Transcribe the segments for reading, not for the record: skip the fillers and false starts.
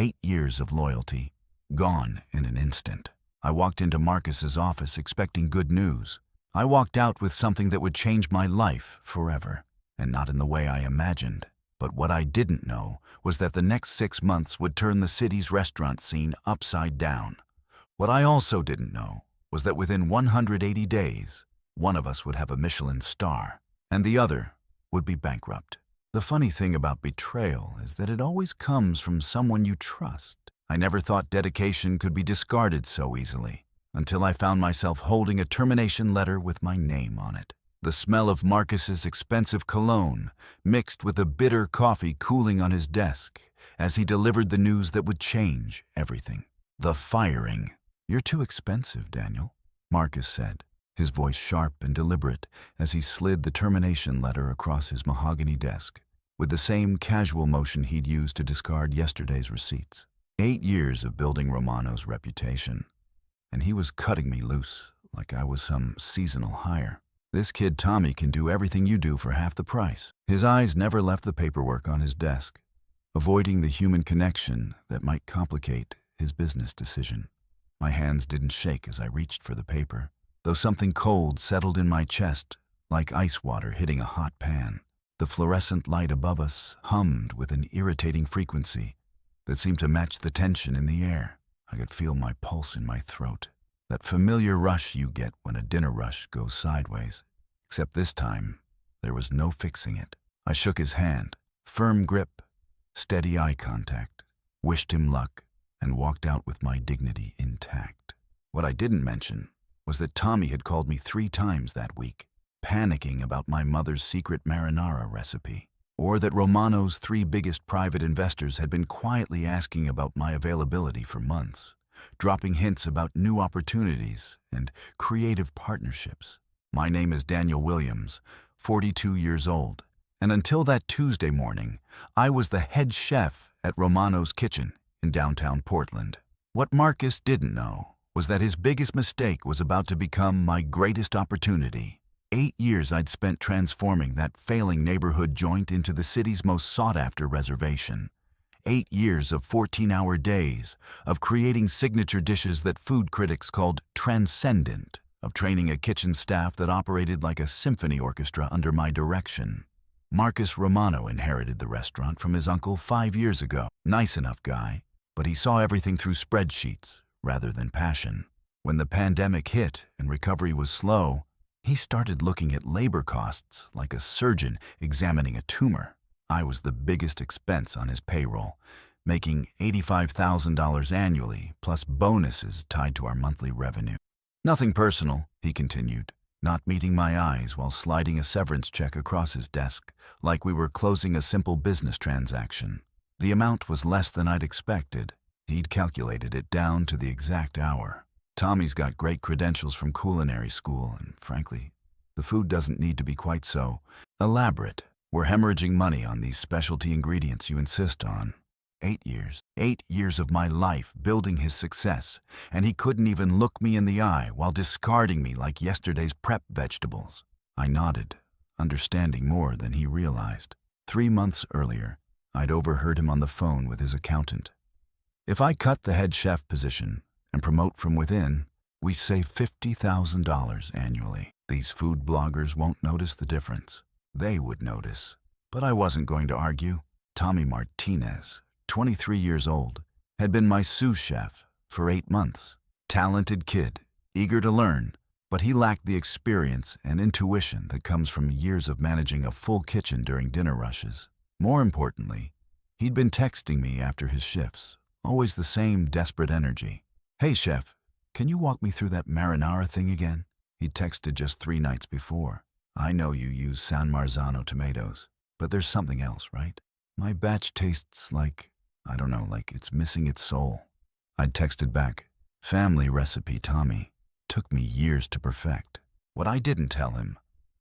8 years of loyalty, gone in an instant. I walked into Marcus's office expecting good news. I walked out with something that would change my life forever, and not in the way I imagined. But what I didn't know was that the next 6 months would turn the city's restaurant scene upside down. What I also didn't know was that within 180 days, one of us would have a Michelin star, and the other would be bankrupt. The funny thing about betrayal is that it always comes from someone you trust. I never thought dedication could be discarded so easily, until I found myself holding a termination letter with my name on it. The smell of Marcus's expensive cologne mixed with the bitter coffee cooling on his desk as he delivered the news that would change everything. The firing. "You're too expensive, Daniel," Marcus said, his voice sharp and deliberate as he slid the termination letter across his mahogany desk, with the same casual motion he'd used to discard yesterday's receipts. 8 years of building Romano's reputation, and he was cutting me loose like I was some seasonal hire. "This kid Tommy can do everything you do for half the price." His eyes never left the paperwork on his desk, avoiding the human connection that might complicate his business decision. My hands didn't shake as I reached for the paper, though something cold settled in my chest like ice water hitting a hot pan. The fluorescent light above us hummed with an irritating frequency that seemed to match the tension in the air. I could feel my pulse in my throat, that familiar rush you get when a dinner rush goes sideways. Except this time, there was no fixing it. I shook his hand, firm grip, steady eye contact, wished him luck, and walked out with my dignity intact. What I didn't mention was that Tommy had called me 3 times that week, panicking about my mother's secret marinara recipe, or that Romano's 3 biggest private investors had been quietly asking about my availability for months, dropping hints about new opportunities and creative partnerships. My name is Daniel Williams, 42 years old, and until that Tuesday morning, I was the head chef at Romano's Kitchen in downtown Portland. What Marcus didn't know was that his biggest mistake was about to become my greatest opportunity. 8 years I'd spent transforming that failing neighborhood joint into the city's most sought-after reservation. 8 years of 14-hour days, of creating signature dishes that food critics called transcendent, of training a kitchen staff that operated like a symphony orchestra under my direction. Marcus Romano inherited the restaurant from his uncle 5 years ago. Nice enough guy, but he saw everything through spreadsheets rather than passion. When the pandemic hit and recovery was slow, he started looking at labor costs like a surgeon examining a tumor. I was the biggest expense on his payroll, making $85,000 annually, plus bonuses tied to our monthly revenue. "Nothing personal," he continued, not meeting my eyes while sliding a severance check across his desk like we were closing a simple business transaction. The amount was less than I'd expected. He'd calculated it down to the exact hour. "Tommy's got great credentials from culinary school, and frankly, the food doesn't need to be quite so elaborate. We're hemorrhaging money on these specialty ingredients you insist on." 8 years. 8 years of my life building his success, and he couldn't even look me in the eye while discarding me like yesterday's prep vegetables. I nodded, understanding more than he realized. 3 months earlier, I'd overheard him on the phone with his accountant. "If I cut the head chef position and promote from within, we save $50,000 annually. These food bloggers won't notice the difference. They would notice." But I wasn't going to argue. Tommy Martinez, 23 years old, had been my sous chef for 8 months. Talented kid, eager to learn, but he lacked the experience and intuition that comes from years of managing a full kitchen during dinner rushes. More importantly, he'd been texting me after his shifts, always the same desperate energy. "Hey, chef, can you walk me through that marinara thing again?" He'd texted just 3 nights before. "I know you use San Marzano tomatoes, but there's something else, right? My batch tastes like, I don't know, like it's missing its soul." I'd texted back, "Family recipe, Tommy. Took me years to perfect." What I didn't tell him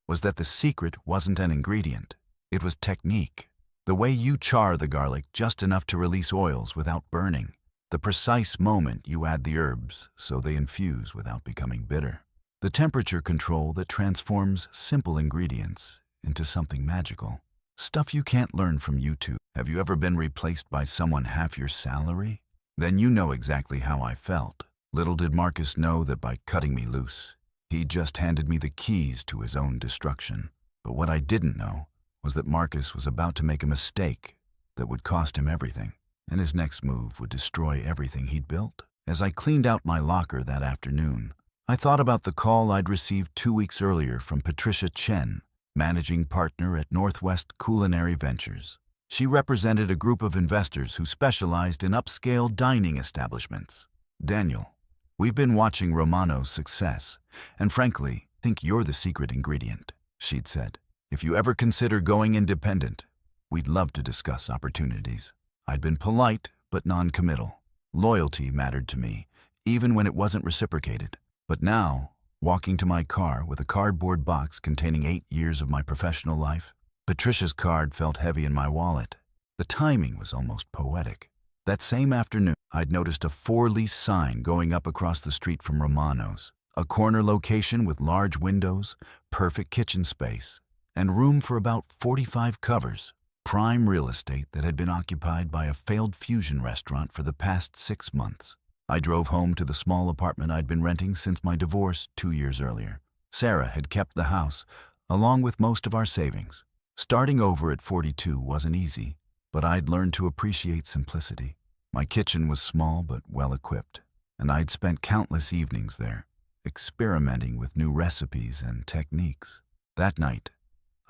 was that the secret wasn't an ingredient. It was technique. The way you char the garlic just enough to release oils without burning. The precise moment you add the herbs so they infuse without becoming bitter. The temperature control that transforms simple ingredients into something magical. Stuff you can't learn from YouTube. Have you ever been replaced by someone half your salary? Then you know exactly how I felt. Little did Marcus know that by cutting me loose, he just handed me the keys to his own destruction. But what I didn't know was that Marcus was about to make a mistake that would cost him everything, and his next move would destroy everything he'd built. As I cleaned out my locker that afternoon, I thought about the call I'd received 2 weeks earlier from Patricia Chen, managing partner at Northwest Culinary Ventures. She represented a group of investors who specialized in upscale dining establishments. "Daniel, we've been watching Romano's success, and frankly, think you're the secret ingredient," she'd said. "If you ever consider going independent, we'd love to discuss opportunities." I'd been polite but non-committal. Loyalty mattered to me, even when it wasn't reciprocated. But now, walking to my car with a cardboard box containing 8 years of my professional life, Patricia's card felt heavy in my wallet. The timing was almost poetic. That same afternoon, I'd noticed a for-lease sign going up across the street from Romano's. A corner location with large windows, perfect kitchen space, and room for about 45 covers. Prime real estate that had been occupied by a failed fusion restaurant for the past 6 months. I drove home to the small apartment I'd been renting since my divorce 2 years earlier. Sarah had kept the house, along with most of our savings. Starting over at 42 wasn't easy, but I'd learned to appreciate simplicity. My kitchen was small but well-equipped, and I'd spent countless evenings there, experimenting with new recipes and techniques. That night,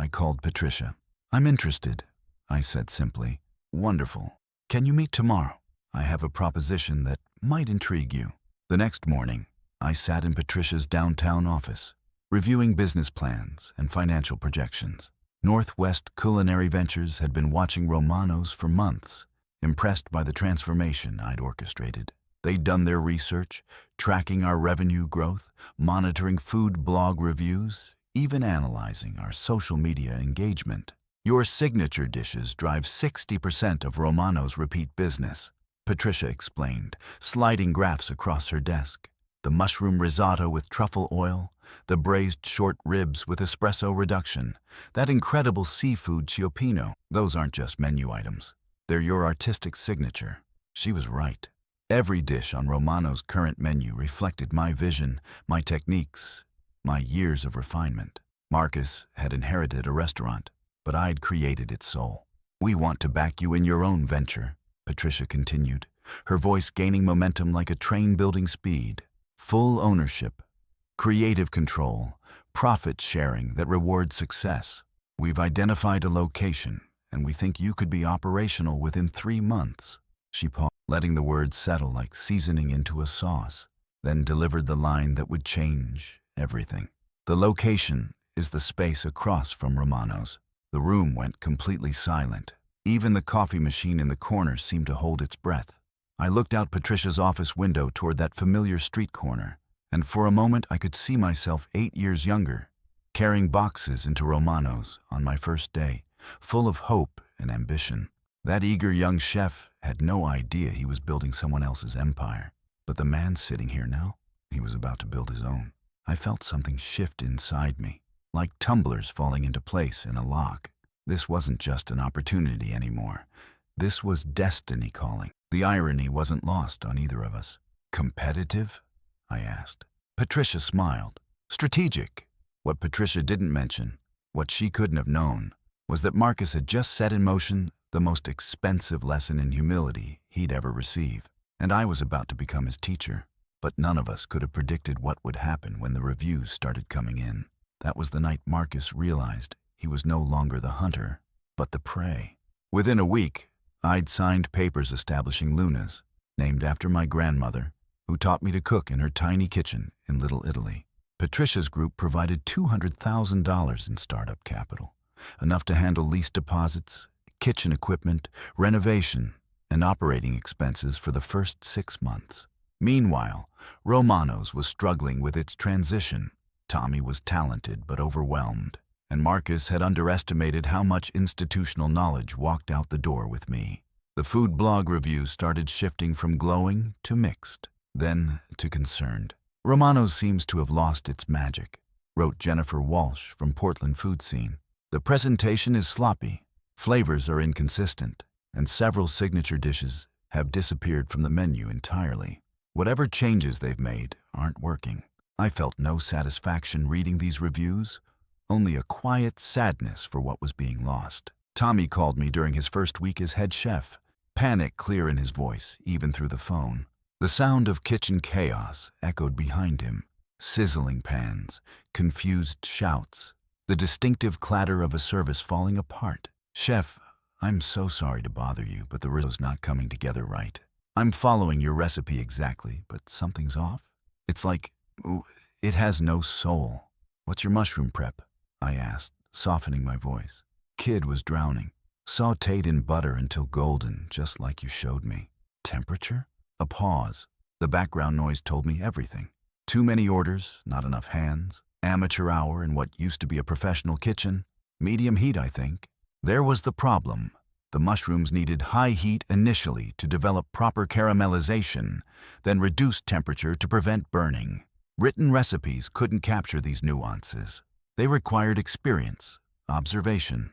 I called Patricia. "I'm interested," I said simply. "Wonderful. Can you meet tomorrow? I have a proposition that might intrigue you." The next morning, I sat in Patricia's downtown office, reviewing business plans and financial projections. Northwest Culinary Ventures had been watching Romano's for months, impressed by the transformation I'd orchestrated. They'd done their research, tracking our revenue growth, monitoring food blog reviews, even analyzing our social media engagement. "Your signature dishes drive 60% of Romano's repeat business," Patricia explained, sliding graphs across her desk. "The mushroom risotto with truffle oil, the braised short ribs with espresso reduction, that incredible seafood cioppino. Those aren't just menu items. They're your artistic signature." She was right. Every dish on Romano's current menu reflected my vision, my techniques, my years of refinement. Marcus had inherited a restaurant, but I'd created its soul. "We want to back you in your own venture," Patricia continued, her voice gaining momentum like a train building speed. "Full ownership, creative control, profit sharing that rewards success. We've identified a location, and we think you could be operational within 3 months." She paused, letting the words settle like seasoning into a sauce, then delivered the line that would change everything. "The location is the space across from Romano's." The room went completely silent. Even the coffee machine in the corner seemed to hold its breath. I looked out Patricia's office window toward that familiar street corner, and for a moment I could see myself 8 years younger, carrying boxes into Romano's on my first day, full of hope and ambition. That eager young chef had no idea he was building someone else's empire. But the man sitting here now, he was about to build his own. I felt something shift inside me, like tumblers falling into place in a lock. This wasn't just an opportunity anymore. This was destiny calling. The irony wasn't lost on either of us. "Competitive?" I asked. Patricia smiled. "Strategic." What Patricia didn't mention, what she couldn't have known, was that Marcus had just set in motion the most expensive lesson in humility he'd ever receive, and I was about to become his teacher. But none of us could have predicted what would happen when the reviews started coming in. That was the night Marcus realized he was no longer the hunter, but the prey. Within a week, I'd signed papers establishing Luna's, named after my grandmother, who taught me to cook in her tiny kitchen in Little Italy. Patricia's group provided $200,000 in startup capital, enough to handle lease deposits, kitchen equipment, renovation, and operating expenses for the first 6 months. Meanwhile, Romano's was struggling with its transition. Tommy was talented but overwhelmed, and Marcus had underestimated how much institutional knowledge walked out the door with me. The food blog reviews started shifting from glowing to mixed, then to concerned. "Romano's seems to have lost its magic," wrote Jennifer Walsh from Portland Food Scene. "The presentation is sloppy, Flavors are inconsistent, and several signature dishes have disappeared from the menu entirely. Whatever changes they've made aren't working. I felt no satisfaction reading these reviews, only a quiet sadness for what was being lost. Tommy called me during his first week as head chef, panic clear in his voice, even through the phone. The sound of kitchen chaos echoed behind him. Sizzling pans, confused shouts, the distinctive clatter of a service falling apart. "Chef, I'm so sorry to bother you, but the risotto's not coming together right. I'm following your recipe exactly, but something's off. It's like, it has no soul." "What's your mushroom prep?" I asked, softening my voice. "Kid was drowning. Sautéed in butter until golden, just like you showed me." "Temperature?" A pause. The background noise told me everything. Too many orders, not enough hands. Amateur hour in what used to be a professional kitchen. Medium heat, I think. There was the problem. The mushrooms needed high heat initially to develop proper caramelization, then reduced temperature to prevent burning. Written recipes couldn't capture these nuances. They required experience, observation,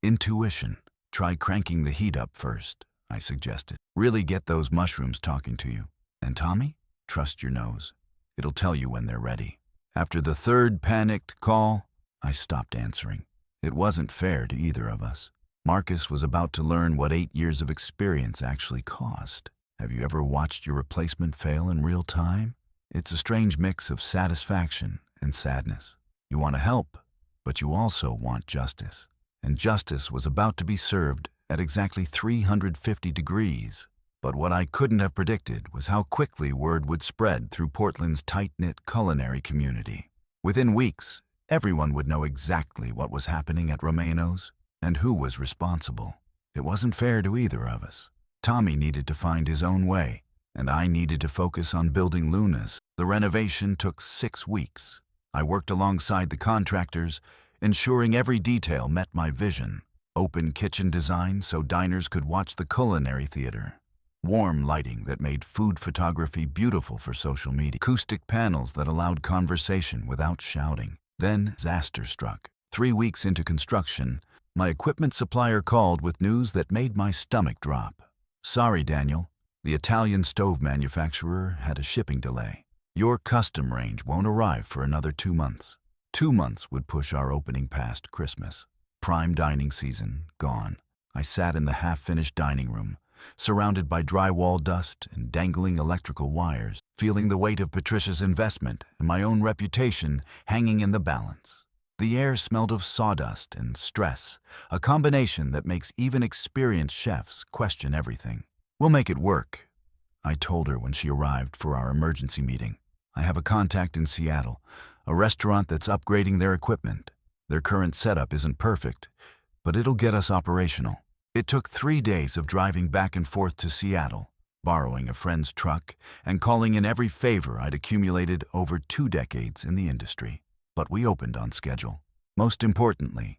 intuition. "Try cranking the heat up first," I suggested. "Really get those mushrooms talking to you. And Tommy, trust your nose. It'll tell you when they're ready." After the third panicked call, I stopped answering. It wasn't fair to either of us. Marcus was about to learn what 8 years of experience actually cost. Have you ever watched your replacement fail in real time? It's a strange mix of satisfaction and sadness. You want to help, but you also want justice. And justice was about to be served at exactly 350 degrees. But what I couldn't have predicted was how quickly word would spread through Portland's tight-knit culinary community. Within weeks, everyone would know exactly what was happening at Romano's and who was responsible. It wasn't fair to either of us. Tommy needed to find his own way, and I needed to focus on building Luna's. The renovation took 6 weeks. I worked alongside the contractors, ensuring every detail met my vision. Open kitchen design so diners could watch the culinary theater. Warm lighting that made food photography beautiful for social media. Acoustic panels that allowed conversation without shouting. Then disaster struck. 3 weeks into construction, my equipment supplier called with news that made my stomach drop. "Sorry, Daniel. The Italian stove manufacturer had a shipping delay. Your custom range won't arrive for another 2 months." 2 months would push our opening past Christmas. Prime dining season gone. I sat in the half-finished dining room, surrounded by drywall dust and dangling electrical wires, feeling the weight of Patricia's investment and my own reputation hanging in the balance. The air smelled of sawdust and stress, a combination that makes even experienced chefs question everything. "We'll make it work," I told her when she arrived for our emergency meeting. "I have a contact in Seattle, a restaurant that's upgrading their equipment. Their current setup isn't perfect, but it'll get us operational." It took 3 days of driving back and forth to Seattle, borrowing a friend's truck, and calling in every favor I'd accumulated over 2 decades in the industry. But we opened on schedule. Most importantly,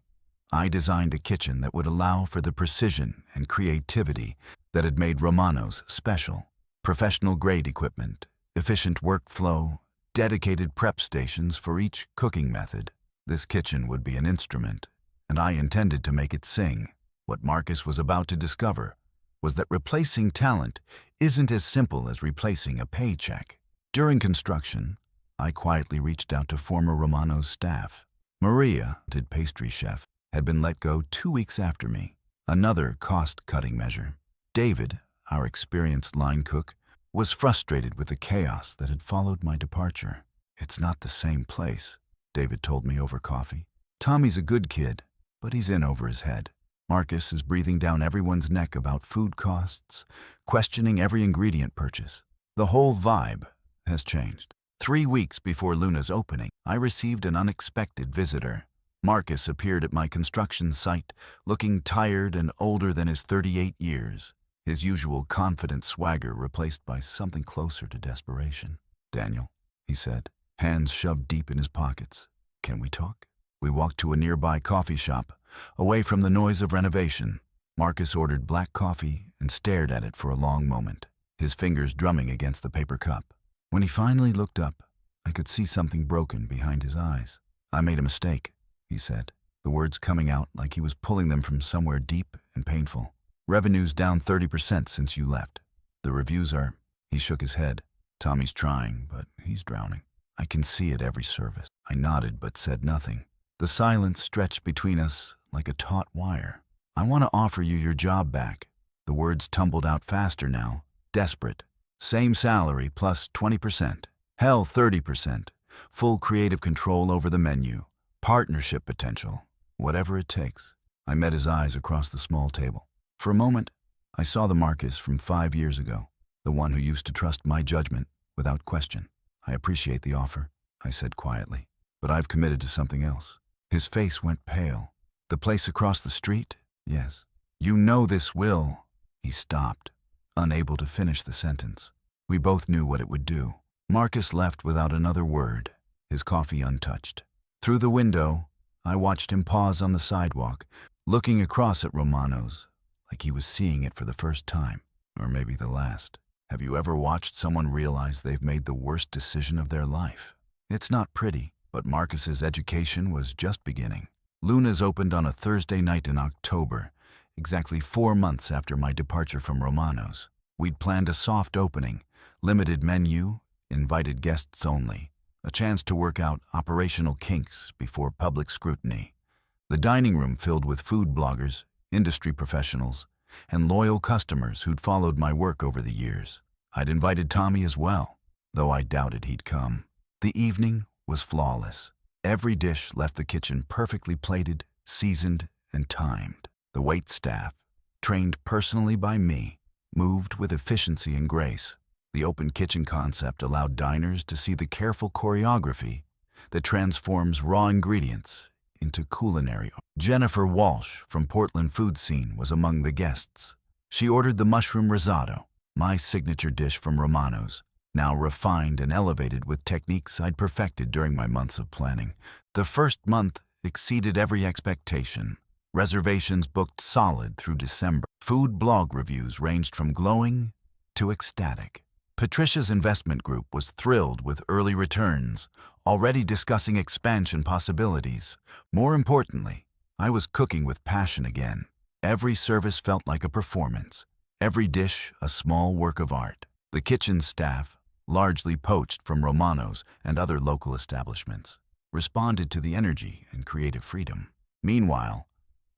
I designed a kitchen that would allow for the precision and creativity that had made Romano's special. Professional-grade equipment, efficient workflow, dedicated prep stations for each cooking method. This kitchen would be an instrument, and I intended to make it sing. What Marcus was about to discover was that replacing talent isn't as simple as replacing a paycheck. During construction, I quietly reached out to former Romano's staff. Maria, the pastry chef, had been let go 2 weeks after me, another cost-cutting measure. David, our experienced line cook, was frustrated with the chaos that had followed my departure. "It's not the same place," David told me over coffee. "Tommy's a good kid, but he's in over his head. Marcus is breathing down everyone's neck about food costs, questioning every ingredient purchase. The whole vibe has changed." 3 weeks before Luna's opening, I received an unexpected visitor. Marcus appeared at my construction site, looking tired and older than his 38 years, his usual confident swagger replaced by something closer to desperation. "Daniel," he said, hands shoved deep in his pockets. "Can we talk?" We walked to a nearby coffee shop, away from the noise of renovation. Marcus ordered black coffee and stared at it for a long moment, his fingers drumming against the paper cup. When he finally looked up, I could see something broken behind his eyes. "I made a mistake," he said. the words coming out like he was pulling them from somewhere deep and painful. Revenue's down 30% since you left. The reviews are... He shook his head. Tommy's trying, but he's drowning. I can see it every service. I nodded but said nothing. The silence stretched between us like a taut wire. I want to offer you your job back. The words tumbled out faster now, desperate. Same salary plus 20%. Hell, 30%. Full creative control over the menu. Partnership potential. Whatever it takes. I met his eyes across the small table. For a moment, I saw the Marcus from 5 years ago, the one who used to trust my judgment without question. I appreciate the offer, I said quietly, but I've committed to something else. His face went pale. The place across the street? Yes. You know this will... He stopped, unable to finish the sentence. We both knew what it would do. Marcus left without another word, his coffee untouched. Through the window, I watched him pause on the sidewalk, looking across at Romano's, like he was seeing it for the first time, or maybe the last. Have you ever watched someone realize they've made the worst decision of their life? It's not pretty, but Marcus's education was just beginning. Luna's opened on a Thursday night in October, exactly 4 months after my departure from Romano's. We'd planned a soft opening, limited menu, invited guests only, a chance to work out operational kinks before public scrutiny. The dining room filled with food bloggers, industry professionals, and loyal customers who'd followed my work over the years. I'd invited Tommy as well, though I doubted he'd come. The evening was flawless. Every dish left the kitchen perfectly plated, seasoned, and timed. The waitstaff, trained personally by me, moved with efficiency and grace. The open kitchen concept allowed diners to see the careful choreography that transforms raw ingredients into culinary art. Jennifer Walsh from Portland Food Scene was among the guests. She ordered the mushroom risotto, my signature dish from Romano's, now refined and elevated with techniques I'd perfected during my months of planning. The first month exceeded every expectation. Reservations booked solid through December. Food blog reviews ranged from glowing to ecstatic. Patricia's investment group was thrilled with early returns, already discussing expansion possibilities. More importantly, I was cooking with passion again. Every service felt like a performance, every dish a small work of art. The kitchen staff, largely poached from Romano's and other local establishments, responded to the energy and creative freedom. Meanwhile,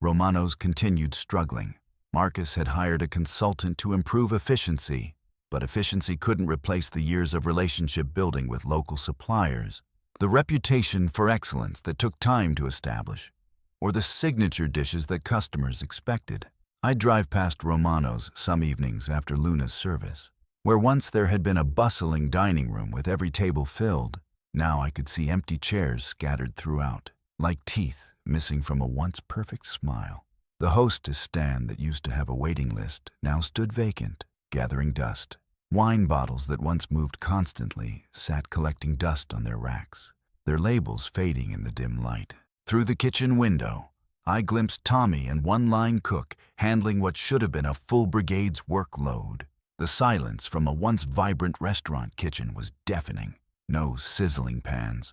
Romano's continued struggling. Marcus had hired a consultant to improve efficiency, but efficiency couldn't replace the years of relationship building with local suppliers, the reputation for excellence that took time to establish, or the signature dishes that customers expected. I'd drive past Romano's some evenings after Luna's service, where once there had been a bustling dining room with every table filled. Now I could see empty chairs scattered throughout, like teeth missing from a once perfect smile. The hostess stand that used to have a waiting list now stood vacant, gathering dust. Wine bottles that once moved constantly sat collecting dust on their racks, their labels fading in the dim light. Through the kitchen window, I glimpsed Tommy and one-line cook handling what should have been a full brigade's workload. The silence from a once vibrant restaurant kitchen was deafening. No sizzling pans,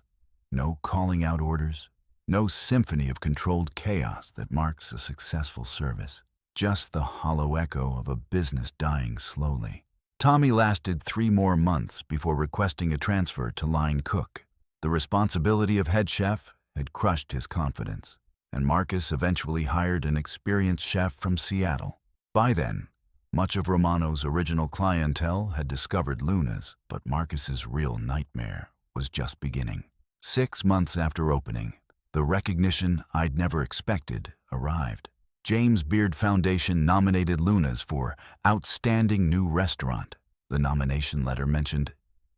no calling out orders, no symphony of controlled chaos that marks a successful service. Just the hollow echo of a business dying slowly. Tommy lasted 3 more months before requesting a transfer to line cook. The responsibility of head chef had crushed his confidence, and Marcus eventually hired an experienced chef from Seattle. By then, much of Romano's original clientele had discovered Luna's, but Marcus's real nightmare was just beginning. 6 months after opening, the recognition I'd never expected arrived. James Beard Foundation nominated Luna's for Outstanding New Restaurant. The nomination letter mentioned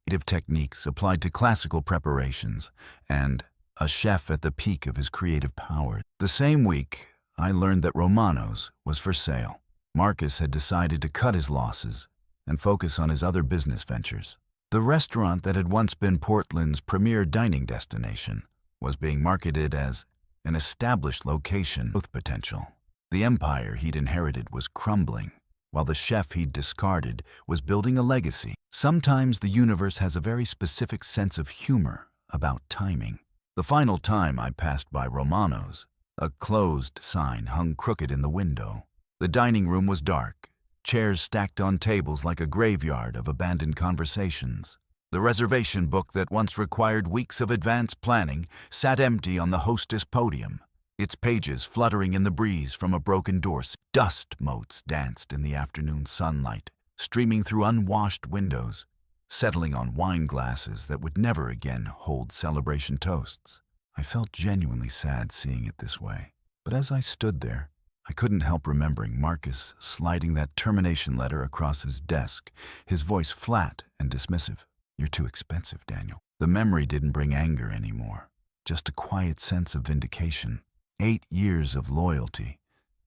innovative techniques applied to classical preparations and a chef at the peak of his creative powers. The same week, I learned that Romano's was for sale. Marcus had decided to cut his losses and focus on his other business ventures. The restaurant that had once been Portland's premier dining destination was being marketed as an established location with potential. The empire he'd inherited was crumbling, while the chef he'd discarded was building a legacy. Sometimes the universe has a very specific sense of humor about timing. The final time I passed by Romano's, A closed sign hung crooked in the window. The dining room was dark, chairs stacked on tables like a graveyard of abandoned conversations. The reservation book that once required weeks of advance planning sat empty on the hostess podium, its pages fluttering in the breeze from a broken door. Dust motes danced in the afternoon sunlight, streaming through unwashed windows, settling on wine glasses that would never again hold celebration toasts. I felt genuinely sad seeing it this way. But as I stood there, I couldn't help remembering Marcus sliding that termination letter across his desk, his voice flat and dismissive. "You're too expensive, Daniel." The memory didn't bring anger anymore, just a quiet sense of vindication. 8 years of loyalty,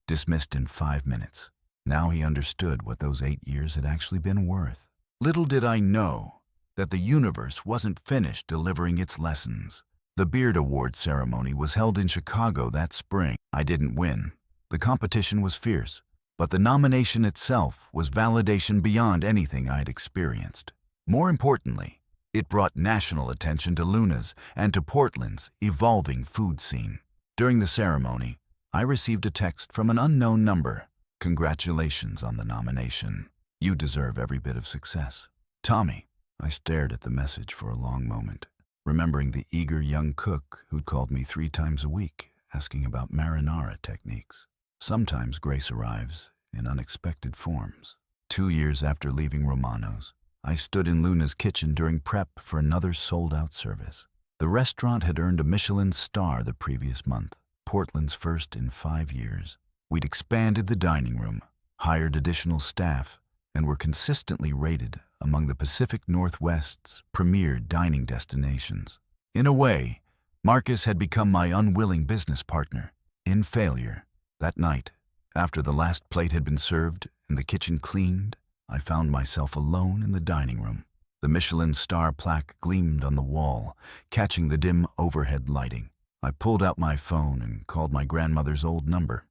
dismissed in 5 minutes. Now he understood what those 8 years had actually been worth. Little did I know that the universe wasn't finished delivering its lessons. The Beard Award ceremony was held in Chicago that spring. I didn't win. The competition was fierce, but the nomination itself was validation beyond anything I'd experienced. More importantly, it brought national attention to Luna's and to Portland's evolving food scene. During the ceremony, I received a text from an unknown number. "Congratulations on the nomination. You deserve every bit of success. Tommy." I stared at the message for a long moment, remembering the eager young cook who'd called me 3 times a week, asking about marinara techniques. Sometimes grace arrives in unexpected forms. 2 years after leaving Romano's, I stood in Luna's kitchen during prep for another sold-out service. The restaurant had earned a Michelin star the previous month, Portland's first in 5 years. We'd expanded the dining room, hired additional staff, and were consistently rated among the Pacific Northwest's premier dining destinations. In a way, Marcus had become my unwilling business partner. In failure, that night, after the last plate had been served and the kitchen cleaned, I found myself alone in the dining room. The Michelin star plaque gleamed on the wall, catching the dim overhead lighting. I pulled out my phone and called my grandmother's old number,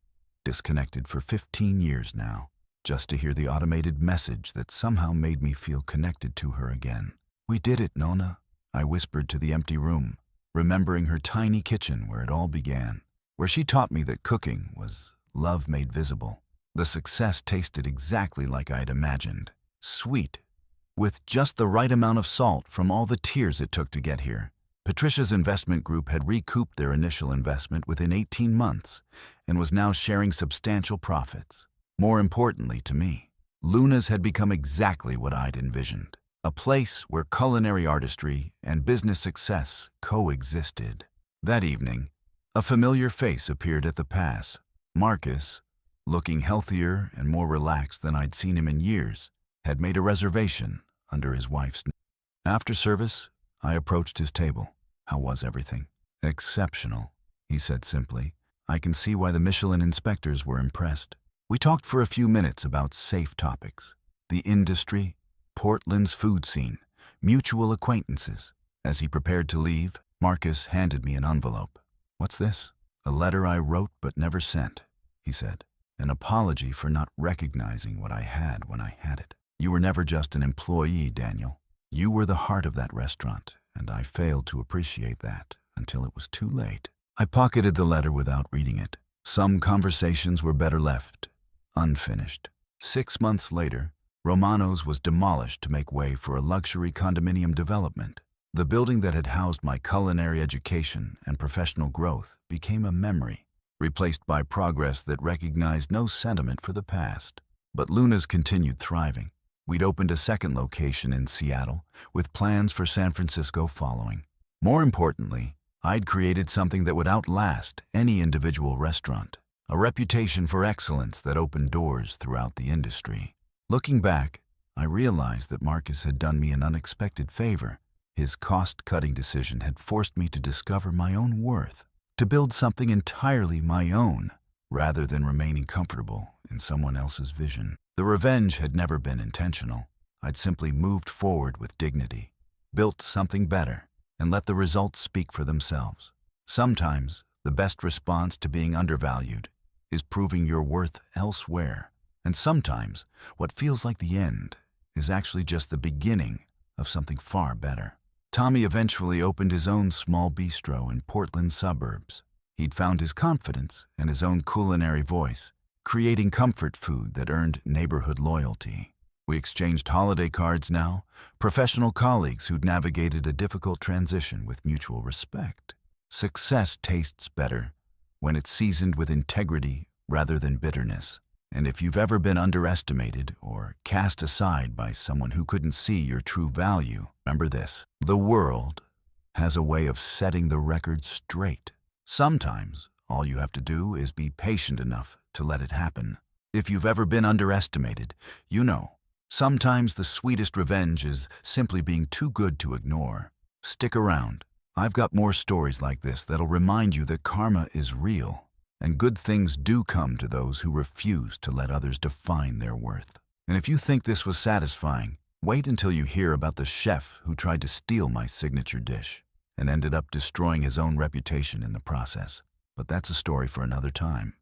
disconnected for 15 years now, just to hear the automated message that somehow made me feel connected to her again. "We did it, Nona," I whispered to the empty room, remembering her tiny kitchen where it all began, where she taught me that cooking was love made visible. The success tasted exactly like I'd imagined, sweet, with just the right amount of salt from all the tears it took to get here. Patricia's investment group had recouped their initial investment within 18 months and was now sharing substantial profits. More importantly to me, Luna's had become exactly what I'd envisioned, a place where culinary artistry and business success coexisted. That evening, a familiar face appeared at the pass. Marcus, looking healthier and more relaxed than I'd seen him in years, had made a reservation under his wife's name. After service, I approached his table. "How was everything?" "Exceptional," he said simply. "I can see why the Michelin inspectors were impressed." We talked for a few minutes about safe topics: the industry, Portland's food scene, mutual acquaintances. As he prepared to leave, Marcus handed me an envelope. "What's this?" "A letter I wrote but never sent," he said. "An apology for not recognizing what I had when I had it. You were never just an employee, Daniel. You were the heart of that restaurant, and I failed to appreciate that until it was too late." I pocketed the letter without reading it. Some conversations were better left unfinished. 6 months later, Romano's was demolished to make way for a luxury condominium development. The building that had housed my culinary education and professional growth became a memory, replaced by progress that recognized no sentiment for the past. But Luna's continued thriving. We'd opened a second location in Seattle, with plans for San Francisco following. More importantly, I'd created something that would outlast any individual restaurant, a reputation for excellence that opened doors throughout the industry. Looking back, I realized that Marcus had done me an unexpected favor. His cost-cutting decision had forced me to discover my own worth, to build something entirely my own, rather than remaining comfortable in someone else's vision. The revenge had never been intentional. I'd simply moved forward with dignity, built something better, and let the results speak for themselves. Sometimes, the best response to being undervalued is proving your worth elsewhere. And sometimes, what feels like the end is actually just the beginning of something far better. Tommy eventually opened his own small bistro in Portland suburbs. He'd found his confidence and his own culinary voice, creating comfort food that earned neighborhood loyalty. We exchanged holiday cards now, professional colleagues who'd navigated a difficult transition with mutual respect. Success tastes better when it's seasoned with integrity rather than bitterness. And if you've ever been underestimated or cast aside by someone who couldn't see your true value, remember this: the world has a way of setting the record straight. Sometimes all you have to do is be patient enough to let it happen. If you've ever been underestimated, you know, sometimes the sweetest revenge is simply being too good to ignore. Stick around. I've got more stories like this that'll remind you that karma is real, and good things do come to those who refuse to let others define their worth. And if you think this was satisfying, wait until you hear about the chef who tried to steal my signature dish and ended up destroying his own reputation in the process. But that's a story for another time.